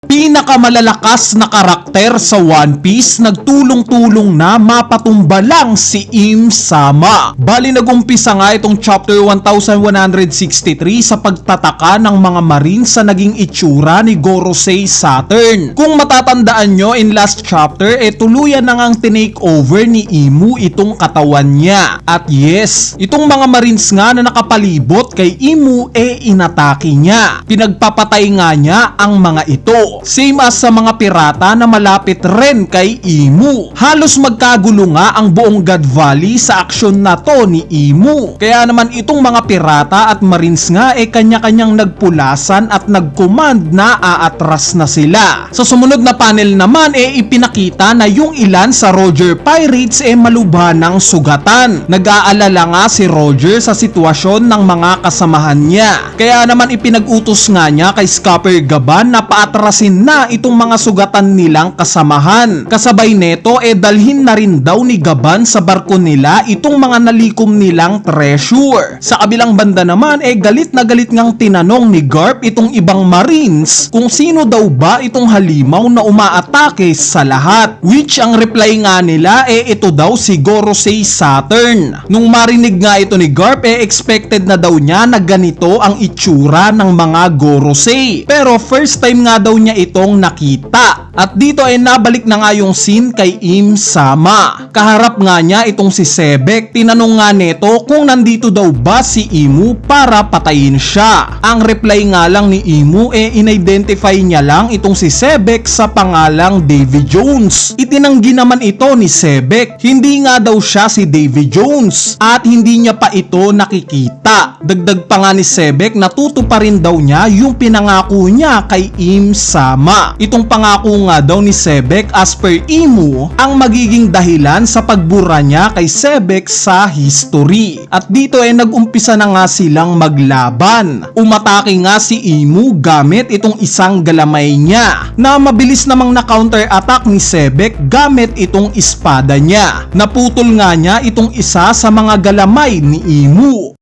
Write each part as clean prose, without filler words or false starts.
Pinakamalalakas na karakter sa One Piece, nagtulong-tulong na mapatumba lang si Im Sama. Bali nagumpisa nga itong chapter 1163 sa pagtataka ng mga marines sa naging itsura ni Gorosei Saturn. Kung matatandaan nyo in last chapter, tuluyan na ngang tinake over ni Imu itong katawan niya. At yes, itong mga marines nga na nakapalibot kay Imu inatake niya. Pinagpapatay nga niya ang mga ito. Same as sa mga pirata na malapit rin kay Imu. Halos magkagulo nga ang buong God Valley sa aksyon na to ni Imu. Kaya naman itong mga pirata at marines nga kanya-kanyang nagpulasan at nagcommand na aatras na sila. Sa sumunod na panel naman ipinakita na yung ilan sa Roger Pirates malubhan ng sugatan. Nag-aalala nga si Roger sa sitwasyon ng mga kasamahan niya. Kaya naman ipinag-utos nga niya kay Scupper Gaban na paatrasin na itong mga sugatan nilang kasamahan. Kasabay neto dalhin na rin daw ni Gaban sa barko nila itong mga nalikom nilang treasure. Sa kabilang banda naman galit na galit ngang tinanong ni Garp itong ibang marines kung sino daw ba itong halimaw na umaatake sa lahat. Which ang reply nga nila ito daw si Gorosei Saturn. Nung marinig nga ito ni Garp expected na daw niya na ganito ang itsura ng mga Gorosei. Pero first time nga daw niya itong nakita. At dito nabalik na nga yung scene kay Im Sama. Kaharap nga niya itong si Sebek. Tinanong nga neto kung nandito daw ba si Imu para patayin siya. Ang reply nga lang ni Imu in-identify niya lang itong si Sebek sa pangalang Davy Jones. Itinanggi naman ito ni Sebek. Hindi nga daw siya si Davy Jones at hindi niya pa ito nakikita. Dagdag pa nga ni Sebek, natuto pa rin daw niya yung pinangako niya kay Im Sama. Itong pangako nga daw ni Sebek as per Imu ang magiging dahilan sa pagbura niya kay Sebek sa history. At dito nag-umpisa na nga silang maglaban. Umatake nga si Imu gamit itong isang galamay niya na mabilis namang na counter attack ni Sebek gamit itong espada niya. Naputol nga niya itong isa sa mga galamay ni Imu.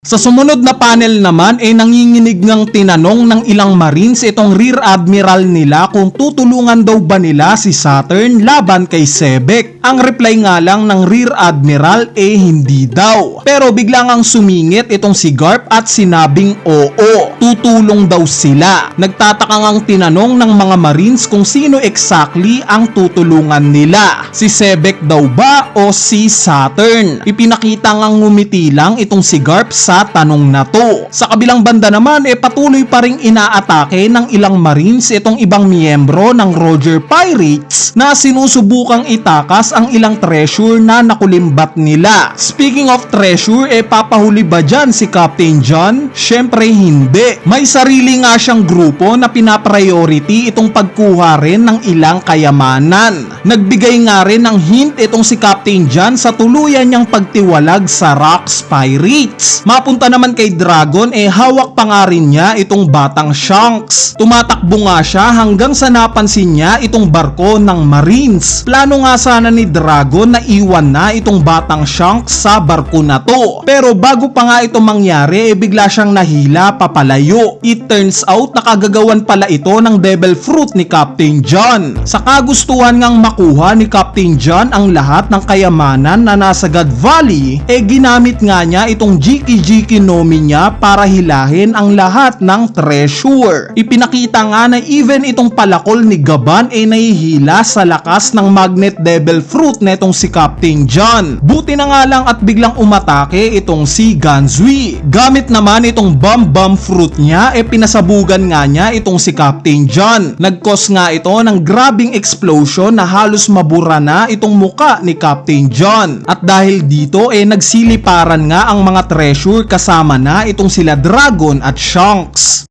Sa sumunod na panel naman nanginginig ng tinanong ng ilang marines itong Rear Admiral nila kung tutulungan daw ba nila si Saturn laban kay Sebek. Ang reply nga lang ng Rear Admiral hindi daw. Pero biglang ang sumingit itong si Garp at sinabing oo, tutulong daw sila. Nagtataka ngang tinanong ng mga marines kung sino exactly ang tutulungan nila. Si Sebek daw ba o si Saturn? Ipinakita ngang ngumiti lang itong si Garp sa tanong na to. Sa kabilang banda naman patuloy pa ring inaatake ng ilang marines itong ibang miyembro ng Roger Pirates na sinusubukang itakas ang ilang treasure na nakulimbat nila. Speaking of treasure, papahuli ba dyan si Captain John? Syempre hindi. May sarili nga siyang grupo na pinapriority itong pagkuha rin ng ilang kayamanan. Nagbigay nga rin ng hint itong si Captain John sa tuluyan niyang pagtiwalag sa Rocks Pirates. Mapunta naman kay Dragon hawak pa nga rin niya itong batang Shanks. Tumatakbo nga siya hanggang sa napansin niya itong barko ng Marines. Plano nga sana ni Dragon na iwan na itong batang Shanks sa barko na to. Pero bago pa nga ito mangyari bigla siyang nahila papalayo. It turns out nakagagawan pala ito ng Devil Fruit ni Captain John. Sa kagustuhan ngang makuha ni Captain John ang lahat ng kayamanan na nasa God Valley ginamit nga niya itong Jiki Nomi niya para hilahin ang lahat ng treasure. Ipinakita nga na even itong palakol ni Gaban nahihila sa lakas ng Magnet Devil Fruit netong si Captain John. Buti na nga lang at biglang umatake itong si Ganzui. Gamit naman itong Bomb Fruit niya pinasabugan nga niya itong si Captain John. Nag-cause nga ito ng grabing explosion na halos mabura na itong muka ni Captain John. At dahil dito nagsiliparan nga ang mga treasure kasama na itong sila Dragon at Shanks.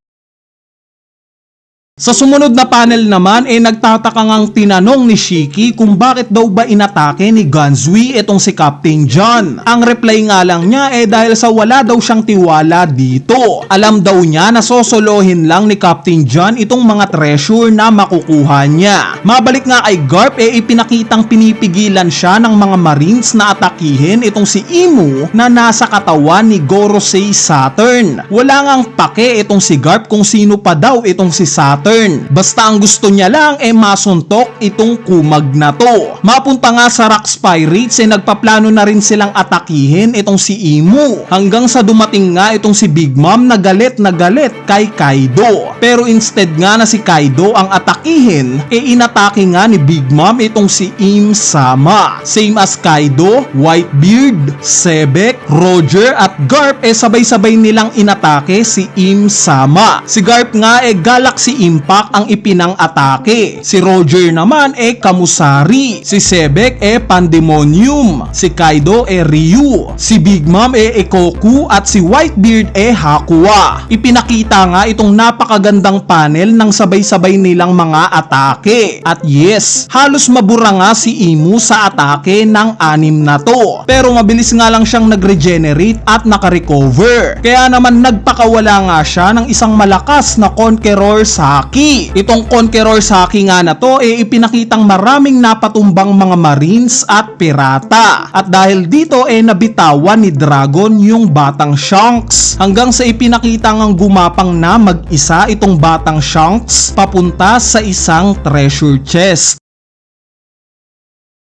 Sa sumunod na panel naman nagtataka ngang tinanong ni Shiki kung bakit daw ba inatake ni Gunsui itong si Captain John. Ang reply nga lang niya dahil sa wala daw siyang tiwala dito. Alam daw niya na sosolohin lang ni Captain John itong mga treasure na makukuha niya. Mabalik nga kay Garp ipinakitang pinipigilan siya ng mga Marines na atakihin itong si Imu na nasa katawan ni Gorosei Saturn. Wala ngang pake itong si Garp kung sino pa daw itong si Saturn. Basta ang gusto niya lang masuntok itong kumag na to. Mapunta nga sa Rocks Pirates nagpaplano na rin silang atakihin itong si Imu hanggang sa dumating nga itong si Big Mom na galit kay Kaido. Pero instead nga na si Kaido ang atakihin inatake nga ni Big Mom itong si Im Sama. Same as Kaido, Whitebeard, Sebek, Roger at Garp sabay-sabay nilang inatake si Im Sama. Si Garp nga Galaxy Impact ang ipinang-atake. Si Roger naman Kamusari. Si Sebek Pandemonium. Si Kaido Ryu. Si Big Mom Ekoku at si Whitebeard Hakua. Ipinakita nga itong napakagandang panel ng sabay-sabay nilang mga atake. At yes, halos mabura nga si Imu sa atake ng anim na to. Pero mabilis nga lang siyang nag-regenerate at nakarecover. Kaya naman nagpakawala nga siya ng isang malakas na Conqueror Saki. Itong Conqueror Saki nga na to ipinakitang maraming napatumbang mga Marines at pirata. At dahil dito nabitawan ni Dragon yung batang Shanks hanggang sa ipinakita ngang gumapang na mag-isa itong batang Shanks papunta sa isang treasure chest.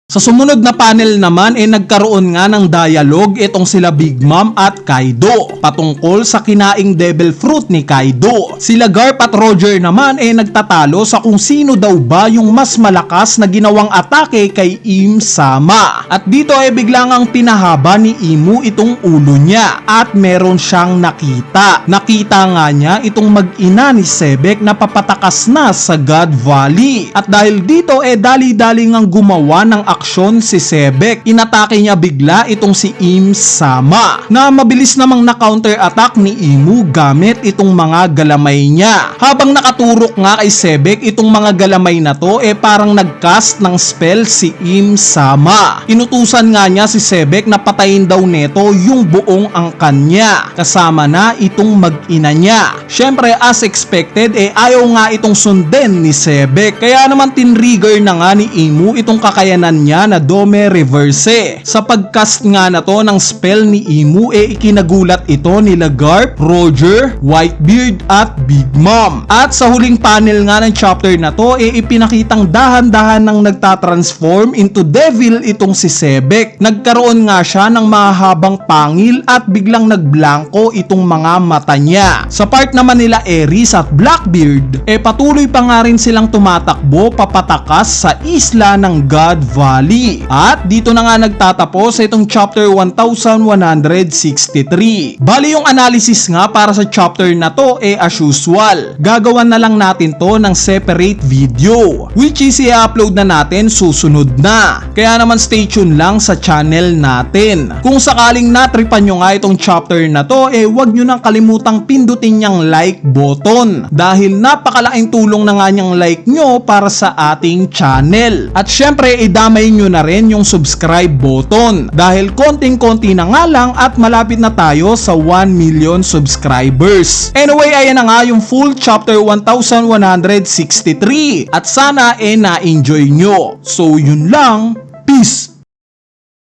Sa sumunod na panel naman nagkaroon nga ng dialogue itong sila Big Mom at Kaido patungkol sa kinaing devil fruit ni Kaido. Sila Garp at Roger naman nagtatalo sa kung sino daw ba yung mas malakas na ginawang atake kay Im Sama. At dito biglang ang pinahaba ni Imu itong ulo niya at meron siyang nakita. Nakita nga niya itong mag-ina ni Sebek na papatakas na sa God Valley. At dahil dito dali-dali ngang gumawa ng aksyon si Sebek. Inatake niya bigla itong si Im Sama na mabilis namang na-counter attack ni Imu gamit itong mga galamay niya. Habang nakaturok nga kay Sebek itong mga galamay na to parang nag-cast ng spell si Im Sama. Inutusan nga niya si Sebek na patayin daw neto yung buong angkan niya kasama na itong mag-ina niya. Syempre as expected ayaw nga itong sundin ni Sebek. Kaya naman tinrigger na nga ni Imu itong kakayanan niya na Dome Reverse. Sa pagcast nga na to ng spell ni Imu ikinagulat ito nila Garp, Roger, Whitebeard at Big Mom. At sa huling panel nga ng chapter na to ipinakitang dahan-dahan nang nagtatransform into devil itong si Sebek. Nagkaroon nga siya ng mahabang pangil at biglang nagblanko itong mga mata niya. Sa part naman nila Aries at Blackbeard patuloy pa nga rin silang tumatakbo papatakas sa isla ng God Valley. At dito na nga nagtatapos itong chapter 1163. Bali yung analysis nga para sa chapter na to as usual. Gagawan na lang natin to ng separate video which is i-upload na natin susunod na. Kaya naman stay tuned lang sa channel natin. Kung sakaling natripan nyo nga itong chapter na to wag nyo nang kalimutang pindutin yung like button dahil napakalaking tulong na nga niyang like nyo para sa ating channel. At syempre idamay nyo na rin yung subscribe button dahil konting-konti na nga lang at malapit na tayo sa 1 million subscribers. Anyway, ayan na nga yung full chapter 1163 at sana na-enjoy nyo. So yun lang, peace!